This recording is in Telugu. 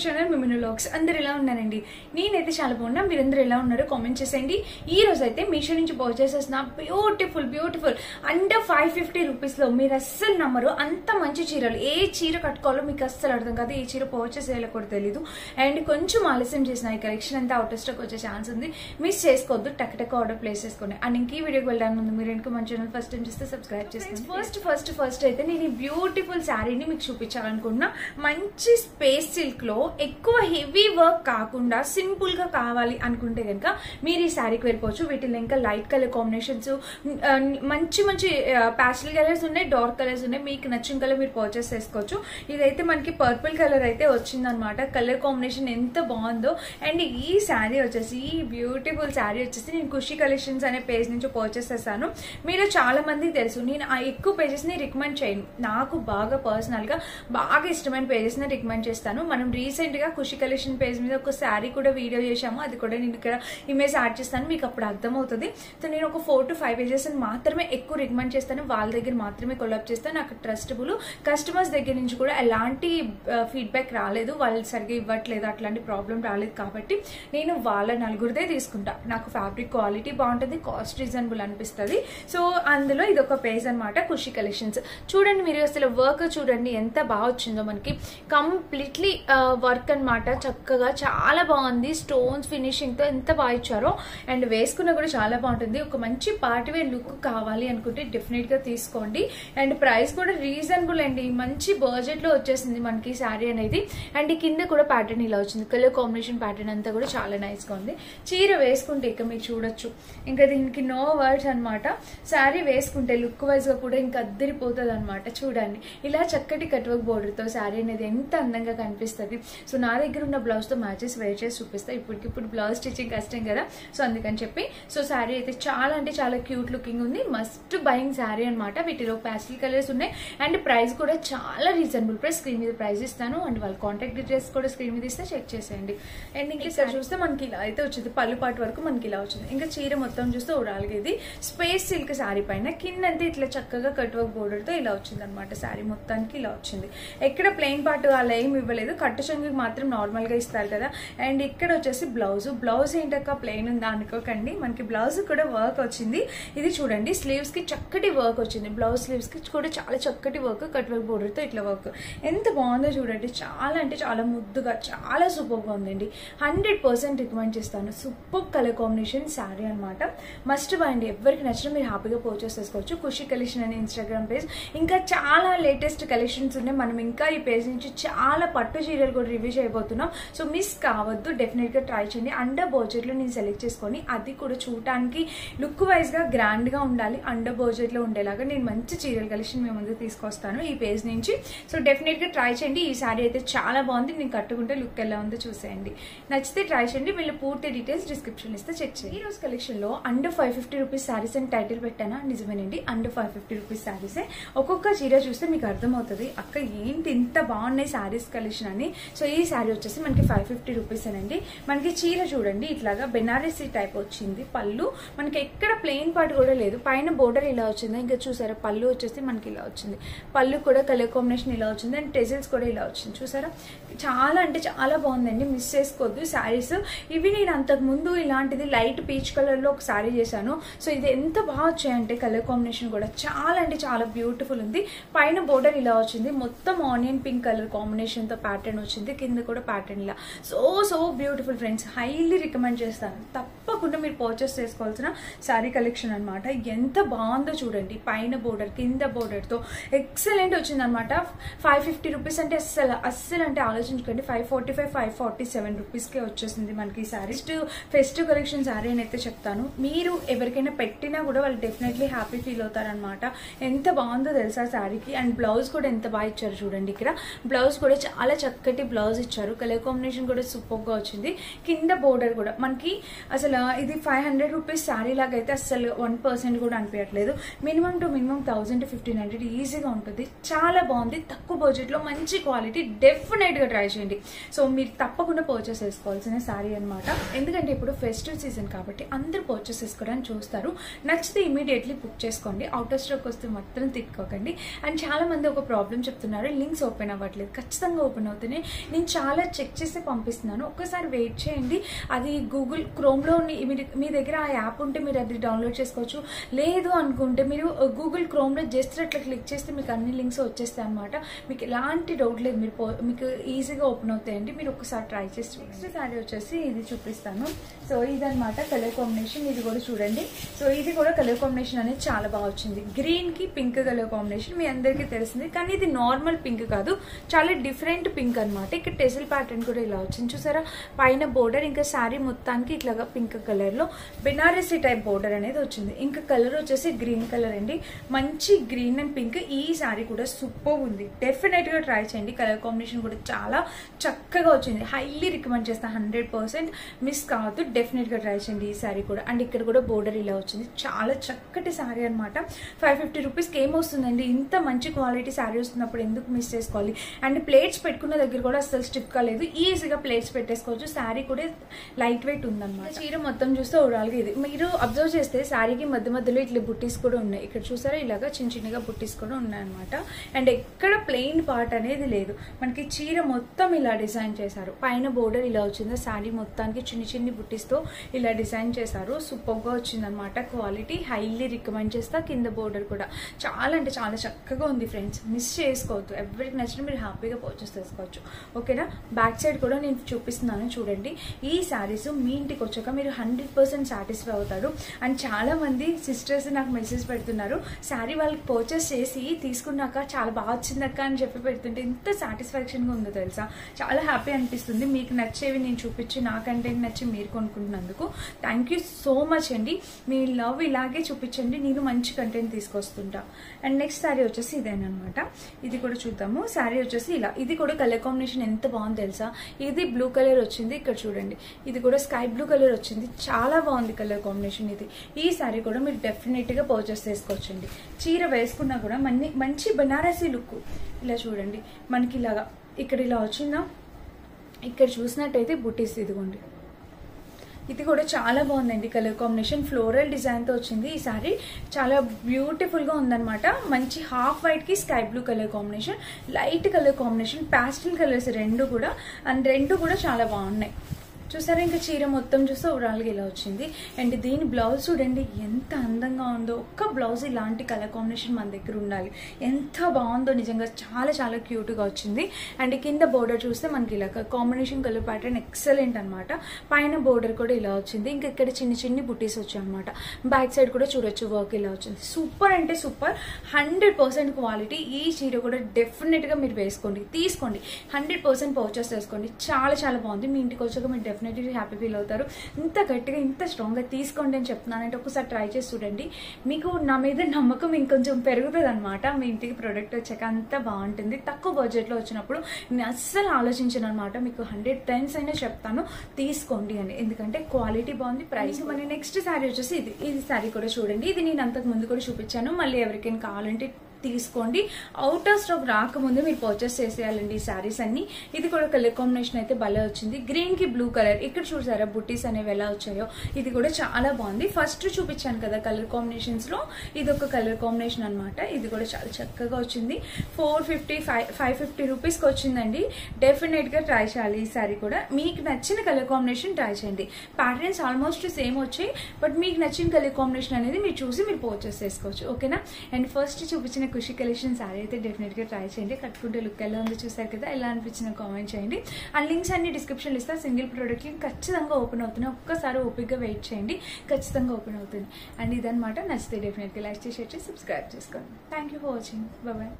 Channel మిమిను vlogs. అందరు ఎలా ఉన్నారండి? నేనైతే చాలా బాగున్నా. మీరందరూ ఎలా ఉన్నారో కామెంట్ చేసేయండి. ఈ రోజు అయితే మీషో నుంచి పర్చేస్ చేసిన బ్యూటిఫుల్ అండర్ 550 రూపీస్ లో మీరు అస్సలు నమ్మరు. అంత మంచి చీరలు. ఏ చీర కట్టుకోవాలో మీకు అస్సలు అర్థం కాదు. ఏ చీర పర్చేస్ చేయాలో కూడా తెలీదు. అండ్ కొంచెం ఆలస్యం చేసిన ఈ కలెక్షన్ అంతా అవుట్ ఆఫ్ స్టాక్ వచ్చే ఛాన్స్ ఉంది. మిస్ చేసుకోవద్దు. టక్ ఆర్డర్ ప్లేస్ చేసుకోండి. అండ్ ఇంక ఈ వీడియోకి వెళ్ళడానికి ముందు మీరు ఇంకో మన ఛానల్ ఫస్ట్ టైం చేస్తే సబ్స్క్రైబ్ చేసుకోండి. ఫస్ట్ అయితే నేను ఈ బ్యూటిఫుల్ శారీని మీకు చూపించాలనుకున్నా. మంచి స్పేస్ సిల్క్ లో ఎక్కువ హెవీ వర్క్ కాకుండా సింపుల్ గా కావాలి అనుకుంటే కనుక మీరు ఈ శారీకి వెళ్ళిపోవచ్చు. వీటిలో ఇంకా లైట్ కలర్ కాంబినేషన్స్, మంచి ప్యాస్టల్ కలర్స్ ఉన్నాయి, డార్క్ కలర్స్ ఉన్నాయి. మీకు నచ్చిన కలర్ మీరు పర్చేస్ చేసుకోవచ్చు. ఇదైతే మనకి పర్పుల్ కలర్ అయితే వచ్చిందనమాట. కలర్ కాంబినేషన్ ఎంత బాగుందో. అండ్ ఈ శారీ వచ్చేసి, ఈ బ్యూటిఫుల్ శారీ వచ్చేసి నేను ఖుషి కలెక్షన్స్ అనే పేజ్ నుంచి పర్చేస్ చేస్తాను. మీరు చాలా మందికి తెలుసు, నేను ఆ ఎక్కువ పేజెస్ ని రికమెండ్ చేయను. నాకు బాగా పర్సనల్ గా బాగా ఇష్టమైన పేజెస్ ని రికమెండ్ చేస్తాను. మనం రీసెంట్ గా ఖుషి కలెక్షన్ పేజ్ మీద ఒక శారీ కూడా వీడియో చేశాము. అది కూడా నేను ఇక్కడ ఇమేజ్ యాడ్ చేస్తాను, మీకు అప్పుడు అర్థమవుతుంది. సో నేను ఒక 4 to 5 పేజెస్ మాత్రమే ఎక్కువ రికమెండ్ చేస్తాను. వాళ్ళ దగ్గర మాత్రమే కొలాబ్ చేస్తాను. నాకు ట్రస్టబుల్. కస్టమర్స్ దగ్గర నుంచి కూడా ఎలాంటి ఫీడ్బ్యాక్ రాలేదు, వాళ్ళు సరిగ్గా ఇవ్వట్లేదు, అట్లాంటి ప్రాబ్లం రాలేదు. కాబట్టి నేను వాళ్ళ నలుగురిదే తీసుకుంటా. నాకు ఫ్యాబ్రిక్ క్వాలిటీ బాగుంటుంది, కాస్ట్ రీజనబుల్ అనిపిస్తుంది. సో అందులో ఇది ఒక పేజ్ అనమాట, ఖుషి కలెక్షన్స్. చూడండి, మీరు అసలు వర్క్ చూడండి ఎంత బాగా వచ్చిందో. మనకి కంప్లీట్లీ వర్క్ అనమాట. చక్కగా చాలా బాగుంది. స్టోన్స్ ఫినిషింగ్ తో ఎంత బాగా ఇచ్చారో. అండ్ వేసుకున్నా కూడా చాలా బాగుంటుంది. ఒక మంచి పార్టీ వేర్ లుక్ కావాలి అనుకుంటే డెఫినెట్ గా తీసుకోండి. అండ్ ప్రైస్ కూడా రీజనబుల్ అండి. మంచి బడ్జెట్ లో వచ్చేసింది మనకి శారీ అనేది. అండ్ కింద కూడా ప్యాటర్న్ ఇలా వచ్చింది. కలర్ కాంబినేషన్ ప్యాటర్న్ అంతా కూడా చాలా నైస్ గా ఉంది. చీర వేసుకుంటే ఇక మీరు చూడొచ్చు, ఇంకా దీనికి నో వర్డ్స్ అనమాట. శారీ వేసుకుంటే లుక్ వైజ్ గా కూడా ఇంకా అద్దరిపోతుంది అనమాట. చూడండి, ఇలా చక్కటి కట్ వర్క్ బోర్డర్ తో శారీ అనేది ఎంత అందంగా కనిపిస్తుంది. సో నా దగ్గర ఉన్న బ్లౌజ్ తో మ్యాచెస్ వేర్ చేసి చూపిస్తా. ఇప్పటికిప్పుడు బ్లౌజ్ స్టిచ్చింగ్ కష్టం కదా, సో అందుకని చెప్పి. సో శారీ అయితే చాలా అంటే చాలా క్యూట్ లుకింగ్ ఉంది. మస్ట్ బయింగ్ శారీ అనమాట. వీటిలో ప్యాస్టల్ కలర్స్ ఉన్నాయి. అండ్ ప్రైస్ కూడా చాలా రీజనబుల్ ప్రైస్. స్క్రీన్ మీద ప్రైస్ ఇస్తాను. అండ్ వాళ్ళ కాంటాక్ట్ డీటెయిల్స్ కూడా స్క్రీన్ మీద ఇస్తే చెక్ చేసేయండి. అండ్ ఇంకా ఇక్కడ చూస్తే మనకి ఇలా అయితే వచ్చింది. పళ్ళు పాటు వరకు మనకి ఇలా వచ్చింది. ఇంకా చీర మొత్తం చూస్తే ఓవరాల్గా ఇది స్పేస్ సిల్క్ శారీ పైన కిందంటే ఇట్లా చక్కగా కట్ వర్క్ బోర్డర్ తో ఇలా వచ్చింది అనమాట. శారీ మొత్తానికి ఇలా వచ్చింది. ఎక్కడ ప్లెయిన్ పార్ట్ అలా ఏమి ఇవ్వలేదు. కట్టు చెంగుకి మాత్రం నార్మల్ గా ఇస్తారు కదా. అండ్ ఇక్కడ వచ్చేసి బ్లౌజ్ ఏంటక్క ప్లెయిన్ ఉందా అనుకోకండి, మనకి బ్లౌజ్ కూడా వర్క్ వచ్చింది. ఇది చూడండి, స్లీవ్స్ కి చక్కటి వర్క్ వచ్చింది. బ్లౌజ్ స్లీవ్స్ కి కూడా చాలా చక్కటి వర్క్, కట్ వర్క్ బోర్డర్ తో ఇట్లా వర్క్ ఎంత బాగుందో చూడండి. చాలా అంటే చాలా ముద్దుగా, చాలా సూపర్ గా ఉందండి. 100% రికమెండ్ చేస్తాను. సూపర్ కలర్ కాంబినేషన్ శారీ అనమాట. మస్ట్ బై అండి. ఎవరికి నచ్చినా మీరు హ్యాపీగా పర్చేస్ చేసుకోవచ్చు. ఖుషి కలెక్షన్ అనే ఇన్స్టాగ్రామ్ పేజ్. ఇంకా చాలా లేటెస్ట్ కలెక్షన్స్ ఉన్నాయి. మనం ఇంకా ఈ పేజ్ నుంచి చాలా పట్టు చీరలు కూడా రివ్యూ చేయబోతున్నాం. సో మిస్ కావద్దు, డెఫినెట్ గా ట్రై చేయండి. అండర్ బడ్జెట్ లో నేను సెలెక్ట్ చేసుకొని, అది కూడా చూడటానికి లుక్ వైజ్ గా గ్రాండ్ గా ఉండాలి, అండర్ బడ్జెట్ లో ఉండేలాగా నేను మంచి చీరల కలెక్షన్ మేము ముందుకు తీసుకొస్తాను ఈ పేజ్ నుంచి. సో డెఫినెట్ గా ట్రై చేయండి. ఈ శారీ అయితే చాలా బాగుంది. నేను కట్టుకుంటే లుక్ ఎలా ఉందో చూసేయండి. నచ్చితే ట్రై చేయండి. వీళ్ళు పూర్తి డీటెయిల్స్ డిస్క్రిప్షన్ ఇస్తే చెక్ చేయండి. ఈ రోజు కలెక్షన్ లో అండర్ 550 రూపీస్ శారీస్ అని టైటిల్ పెట్టానా? నిజమేనండి, అండర్ 550 రూపీస్ శారీసే. ఒక్కొక్క చీర చూస్తే మీకు అర్థమవుతుంది, అక్క ఏంటి ఇంత బాగున్నాయి శారీస్ కలెక్షన్ అని. సో ఈ శారీ వచ్చేసి మనకి 550 రూపీస్ అనండి. మనకి చీర చూడండి, ఇట్లాగా బెనారసీ టైప్ వచ్చింది. పళ్ళు మనకి ఎక్కడ ప్లెయిన్ పార్ట్ కూడా లేదు. పైన బోర్డర్ ఇలా వచ్చింది. ఇంకా చూసారా, పళ్ళు వచ్చేసి మనకి ఇలా వచ్చింది. పళ్ళు కూడా కలర్ కాంబినేషన్ ఇలా వచ్చింది. అండ్ టెజిల్స్ కూడా ఇలా వచ్చింది. చూసారా, చాలా అంటే చాలా బాగుందండి. మిస్ చేసుకోవద్దు శారీస్. ఇవి నేను అంతకు ముందు ఇలాంటిది లైట్ పీచ్ కలర్ లో ఒక శారీ చేశాను. సో ఇది ఎంత బాగా వచ్చాయంటే కలర్ కాంబినేషన్ కూడా చాలా అంటే చాలా బ్యూటిఫుల్ ఉంది. పైన బోర్డర్ ఇలా వచ్చింది. మొత్తం ఆనియన్ పింక్ కలర్ కాంబినేషన్ తో ప్యాటర్న్ వచ్చింది. కింద కూడా ప్యాటర్న్ ఇలా so beautiful friends. Highly recommend చేస్తాను. తప్పకుండా మీరు పర్చేస్ చేసుకోవాల్సిన శారీ కలెక్షన్ అనమాట. ఎంత బాగుందో చూడండి. పైన బోర్డర్, కింద బోర్డర్ తో ఎక్సలెంట్ వచ్చింది అనమాట. 550 రూపీస్ అంటే అస్సలు అంటే ఆలోచించుకోండి. 545, 547 రూపీస్ కే వచ్చేసింది మనకి శారీ. ఫెస్టివ్ కలెక్షన్ శారీ అని అయితే చెప్తాను. మీరు ఎవరికైనా పెట్టినా కూడా వాళ్ళు డెఫినెట్లీ హ్యాపీ ఫీల్ అవుతారనమాట. ఎంత బాగుందో తెలుసా శారీకి. అండ్ బ్లౌజ్ కూడా ఎంత బాగా ఇచ్చారు చూడండి. ఇక్కడ బ్లౌజ్ కూడా చాలా చక్కటి బ్లౌజ్ ఇచ్చారు. కలర్ కాంబినేషన్ కూడా సూపర్ గా వచ్చింది. కింద బోర్డర్ కూడా మనకి అసలు ఇది 500 రూపీస్ శారీ లాగా అయితే అస్సలు 1% కూడా అనిపించట్లేదు. మినిమం టు మినిమం 1000 to 1500 ఈజీగా ఉంటుంది. చాలా బాగుంది, తక్కువ బడ్జెట్లో మంచి క్వాలిటీ. డెఫినెట్గా ట్రై చేయండి. సో మీరు తప్పకుండా పర్చేస్ చేసుకోవాల్సిన శారీ అనమాట. ఎందుకంటే ఇప్పుడు ఫెస్టివ్ సీజన్ కాబట్టి అందరూ పర్చేస్ చేసుకోవడానికి చూస్తారు. నచ్చితే ఇమీడియట్లీ బుక్ చేసుకోండి. అవుట్ ఆఫ్ స్టాక్ వస్తే మాత్రం తిట్టుకోకండి. అండ్ చాలా మంది ఒక ప్రాబ్లం చెప్తున్నారు, లింక్స్ ఓపెన్ అవ్వట్లేదు. ఖచ్చితంగా ఓపెన్ అవుతున్నాయి. నేను చాలా చెక్ చేసి పంపిస్తున్నాను. ఒక్కసారి వెయిట్ చేయండి. అది గూగుల్ క్రోమ్లో మీ దగ్గర ఆ యాప్ ఉంటే మీరు అది డౌన్లోడ్ చేసుకోవచ్చు. లేదు అనుకుంటే మీరు గూగుల్ క్రోమ్లో జస్ట్ అట్లా క్లిక్ చేస్తే మీకు అన్ని లింక్స్ వచ్చేస్తాయి అనమాట. మీకు ఎలాంటి డౌట్ లేదు, మీకు ఈజీగా ఓపెన్ అవుతాయండి. మీరు ఒకసారి ట్రై చేసి చూడండి. నెక్స్ట్ శారీ వచ్చేసి ఇది చూపిస్తాను. సో ఇదనమాట కలర్ కాంబినేషన్. ఇది కూడా చూడండి. సో ఇది కూడా కలర్ కాంబినేషన్ అనేది చాలా బాగా వచ్చింది. గ్రీన్ కి పింక్ కలర్ కాంబినేషన్ మీ అందరికీ తెలిసింది. కానీ ఇది నార్మల్ పింక్ కాదు, చాలా డిఫరెంట్ పింక్ అనమాట. ఇక్కడ టెజిల్ ప్యాటర్న్ కూడా ఇలా వచ్చింది చూసారా. పైన బోర్డర్ ఇంకా శారీ మొత్తానికి ఇట్లాగా పింక్ కలర్ లో బెనారసీ టైప్ బోర్డర్ అనేది వచ్చింది. ఇంకా కలర్ వచ్చేసి గ్రీన్ కలర్ అండి. మంచి గ్రీన్ అండ్ పింక్. ఈ శారీ కూడా సూపర్ ఉంది. డెఫినెట్ గా ట్రై చేయండి. కలర్ కాంబినేషన్ కూడా చాలా చక్కగా వచ్చింది. హైలీ రికమెండ్ చేస్తాను. 100% మిస్ కావద్దు. డెఫినెట్ గా ట్రై చేయండి ఈ శారీ కూడా. అండ్ ఇక్కడ కూడా బోర్డర్ ఇలా వచ్చింది. చాలా చక్కటి శారీ అనమాట. 550 రూపీస్కి ఏమొస్తుందండి? ఇంత మంచి క్వాలిటీ శారీ వస్తున్నప్పుడు ఎందుకు మిస్ చేసుకోవాలి? అండ్ ప్లేట్స్ పెట్టుకున్న దగ్గర కూడా అసలు స్టిఫ్ కాలేదు. ఈజీగా ప్లేట్స్ పెట్టేసుకోవచ్చు. శారీ కూడా లైట్ వెయిట్ ఉందన్నమాట. చీర మొత్తం చూస్తే ఓవరాల్గా ఇది మీరు అబ్జర్వ్ చేస్తే శారీకి మధ్య మధ్యలో ఇట్లా బుట్టీస్ కూడా ఉన్నాయి. ఇక్కడ చూసారా ఇలాగా చిన్న చిన్నగా బుట్టీస్ కూడా ఉన్నాయన్నమాట. అండ్ ఎక్కడ ప్లెయిన్ పార్ట్ అనేది లేదు. మనకి చీర మొత్తం ఇలా డిజైన్ చేశారు. పైన బోర్డర్ ఇలా వచ్చింది. శారీ మొత్తానికి చిన్ని చిన్ని బుట్టీస్తో ఇలా డిజైన్ చేశారు. సూపర్గా వచ్చిందనమాట. క్వాలిటీ హైలీ రికమెండ్ చేస్తా. కింద బోర్డర్ కూడా చాలా అంటే చాలా చక్కగా ఉంది ఫ్రెండ్స్. మిస్ చేసుకోవద్దు. ఎవరికి నచ్చిన మీరు హ్యాపీగా పర్చేస్ చేసుకోవచ్చు. ఓకేనా. బ్యాక్ సైడ్ కూడా నేను చూపిస్తున్నాను చూడండి. ఈ శారీస్ మీ ఇంటికి వచ్చాక మీరు 100% సాటిస్ఫై అవుతారు. అండ్ చాలా మంది సిస్టర్స్ నాకు మెసేజ్ పెడుతున్నారు, శారీ వాళ్ళకి పర్చేస్ చేసి తీసుకున్నాక చాలా బాగా వచ్చిందక్క అని చెప్పి పెడుతుంటే ఎంత సాటిస్ఫాక్షన్గా ఉందో తెలుసా. చాలా హ్యాపీ అనిపిస్తుంది. మీకు నచ్చేవి నేను చూపించి నా కంటెంట్ నచ్చి మీరు కొనుక్కుంటున్నందుకు థ్యాంక్ యూ సో మచ్ అండి. మీ లవ్ ఇలాగే చూపించండి, నేను మంచి కంటెంట్ తీసుకొస్తుంటా. అండ్ నెక్స్ట్ శారీ వచ్చేసి ఇదేనమాట. ఇది కూడా చూద్దాము. శారీ వచ్చేసి ఇలా. ఇది కూడా కలర్ కాంబినేషన్ ఎంత బాగుంది తెలుసా. ఇది బ్లూ కలర్ వచ్చింది. ఇక్కడ చూడండి ఇది కూడా స్కై బ్లూ కలర్ వచ్చింది. చాలా బాగుంది కలర్ కాంబినేషన్ ఇది. ఈ శారీ కూడా మీరు డెఫినెట్ గా పర్చేస్ చేసుకోవచ్చండి. చీర వేసుకున్నా కూడా మంచి బనారసీ లుక్. ఇలా చూడండి మనకి ఇలాగా ఇక్కడ ఇలా వచ్చిందా. ఇక్కడ చూసినట్టయితే బుటీస్ ఇదిగోండి. ఇది కూడా చాలా బాగుందండి కలర్ కాంబినేషన్. ఫ్లోరల్ డిజైన్ తో వచ్చింది. ఈ సారీ చాలా బ్యూటిఫుల్ గా ఉందన్నమాట. మంచి హాఫ్ వైట్ కి sky blue colour combination, light colour combination, pastel colours రెండు కూడా. అండ్ రెండు కూడా చాలా బాగున్నాయి చూసారా. ఇంకా చీర మొత్తం చూస్తే ఓవరాల్గా ఇలా వచ్చింది. అండ్ దీని బ్లౌజ్ చూడండి ఎంత అందంగా ఉందో. ఒక్క బ్లౌజ్ ఇలాంటి కలర్ కాంబినేషన్ మన దగ్గర ఉండాలి. ఎంత బాగుందో నిజంగా. చాలా చాలా క్యూట్గా వచ్చింది. అండ్ కింద బోర్డర్ చూస్తే మనకి ఇలా కాంబినేషన్ కలర్ ప్యాటర్న్ ఎక్సలెంట్ అనమాట. పైన బోర్డర్ కూడా ఇలా వచ్చింది. ఇంకా ఇక్కడ చిన్ని చిన్ని బుటీస్ వచ్చాయి అనమాట. బ్యాక్ సైడ్ కూడా చూడొచ్చు వర్క్ ఇలా వచ్చింది. సూపర్ అంటే సూపర్. 100% క్వాలిటీ. ఈ చీర కూడా డెఫినెట్గా మీరు వేసుకోండి, తీసుకోండి. 100% పర్చేస్ చేసుకోండి. చాలా చాలా బాగుంది. మీ ఇంటికి వచ్చాక మీరు డెఫినెట్లీ హ్యాపీ ఫీల్ అవుతారు. ఇంత గట్టిగా ఇంత స్ట్రాంగ్గా తీసుకోండి అని చెప్తున్నానంటే ఒకసారి ట్రై చేసి చూడండి. మీకు నా మీద నమ్మకం ఇంకొంచెం పెరుగుతుంది అనమాట. మీ ఇంటికి ప్రోడక్ట్ వచ్చాక అంత బాగుంటుంది. తక్కువ బడ్జెట్లో వచ్చినప్పుడు నేను అస్సలు ఆలోచించను అనమాట. మీకు 100 times అయినా చెప్తాను తీసుకోండి అని. ఎందుకంటే క్వాలిటీ బాగుంది, ప్రైస్. మరి నెక్స్ట్ శారీ వచ్చేసి ఇది శారీ కూడా చూడండి. ఇది నేను అంతకు ముందు కూడా చూపించాను. మళ్ళీ ఎవరికైనా కావాలంటే తీసుకోండి. అవుట్ ఆఫ్ స్టాక్ రాకముందు మీరు పర్చేస్ చేసేయాలండి ఈ శారీస్ అన్ని. ఇది కూడా కలర్ కాంబినేషన్ అయితే భలే వచ్చింది. గ్రీన్ కి బ్లూ కలర్. ఇక్కడ చూసారా బుట్టీస్ అనేవి ఎలా వచ్చాయో. ఇది కూడా చాలా బాగుంది. ఫస్ట్ చూపించాను కదా కలర్ కాంబినేషన్స్ లో, ఇది ఒక కలర్ కాంబినేషన్ అనమాట. ఇది కూడా చాలా చక్కగా వచ్చింది. 550 రూపీస్కి వచ్చిందండి. డెఫినెట్ గా ట్రై చేయాలి ఈ శారీ కూడా. మీకు నచ్చిన కలర్ కాంబినేషన్ ట్రై చేయండి. ప్యాటర్న్స్ ఆల్మోస్ట్ సేమ్ వచ్చాయి, బట్ మీకు నచ్చిన కలర్ కాంబినేషన్ అనేది మీరు చూసి మీరు పర్చేస్ చేసుకోవచ్చు. ఓకేనా. అండ్ ఫస్ట్ చూపించిన ఖుషి కలెక్షన్ శారీ అయితే డెఫినెట్ గా ట్రై చేయండి. కట్టుకుంటే లుక్ ఎలా ఉందో చూసారు కదా. ఎలా అనిపించిన కామెంట్ చేయండి. అండ్ లింక్స్ అన్ని డిస్క్రిప్షన్ ఇస్తా. సింగిల్ ప్రోడక్ట్ లింక్ ఖచ్చితంగా ఓపెన్ అవుతుంది. ఒక్కసారి ఓపిక్గా వెయిట్ చేయండి, ఖచ్చితంగా ఓపెన్ అవుతుంది. అండ్ ఇదనమాట. నచ్చితే డెఫినెట్ గా లైక్ చేసి సబ్స్క్రైబ్ చేసుకోండి. Thank you for watching. Bye.